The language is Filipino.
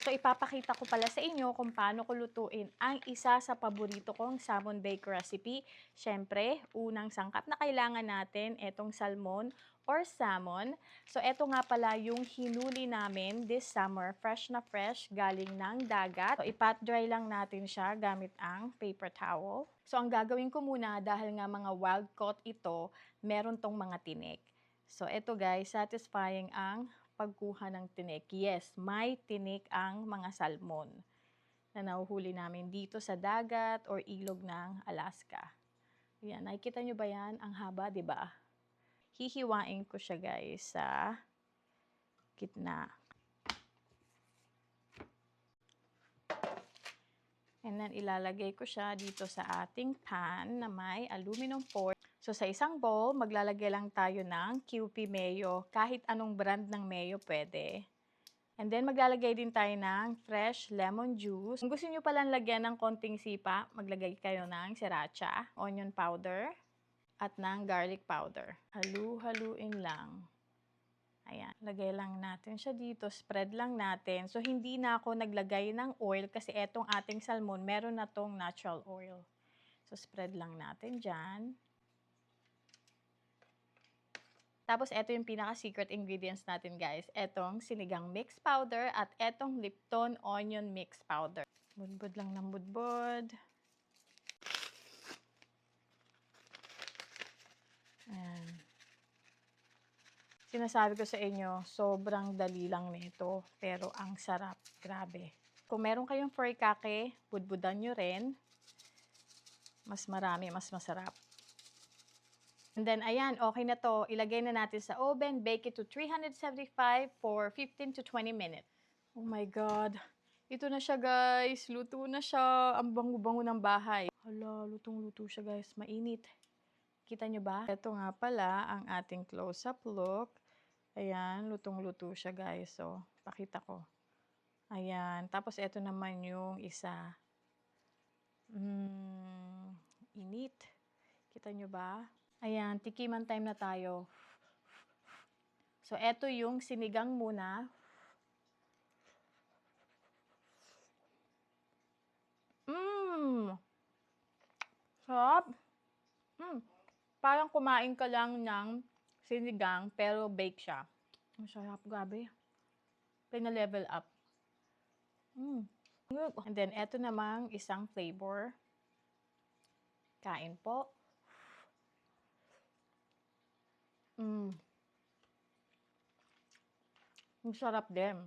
So, ipapakita ko pala sa inyo kung paano ko lutuin ang isa sa paborito kong salmon bake recipe. Siyempre, unang sangkap na kailangan natin, etong salmon or salmon. So, eto nga pala yung hinuli namin this summer, fresh na fresh, galing ng dagat. So, ipat dry lang natin siya gamit ang paper towel. So, ang gagawin ko muna, dahil nga mga wild caught ito, meron tong mga tinik. So, eto guys, satisfying ang pagkuha ng tinik. Yes, may tinik ang mga salmon na nahuhuli namin dito sa dagat or ilog ng Alaska. Yan, nakikita nyo ba yan? Ang haba, di ba? Hihiwain ko siya guys sa gitna. And then ilalagay ko siya dito sa ating pan na may aluminum foil. So sa isang bowl, maglalagay lang tayo ng Kewpie mayo. Kahit anong brand ng mayo pwede. And then, maglalagay din tayo ng fresh lemon juice. Kung gusto nyo palang lagyan ng konting sipa, maglagay kayo ng sriracha, onion powder, at ng garlic powder. Halu-haluin lang. Ayan, lagay lang natin siya dito. Spread lang natin. So, hindi na ako naglagay ng oil kasi etong ating salmon, meron na tong natural oil. So, spread lang natin dyan. Tapos, ito yung pinaka-secret ingredients natin, guys. Etong sinigang mix powder at etong Lipton onion mix powder. Budbud lang ng budbud. Ayan. Sinasabi ko sa inyo, sobrang dali lang nito. Pero ang sarap. Grabe. Kung meron kayong furikake, budbudan nyo rin. Mas marami, mas masarap. And then, ayan, okay na to. Ilagay na natin sa oven. Bake it to 375 for 15 to 20 minutes. Oh my God. Ito na siya, guys. Luto na siya. Ang bango-bango ng bahay. Hala, lutong-luto siya, guys. Mainit. Kita nyo ba? Ito nga pala ang ating close-up look. Ayan, lutong-luto siya, guys. So, pakita ko. Ayan. Tapos, ito naman yung isa. Init. Kita nyo ba? Ayan, tikiman time na tayo. So, eto yung sinigang muna. Sarap. Parang kumain ka lang ng sinigang, pero bake siya. Masarap, grabe. Pina-level up. And then, eto namang isang flavor. Kain po. Ang sarap din.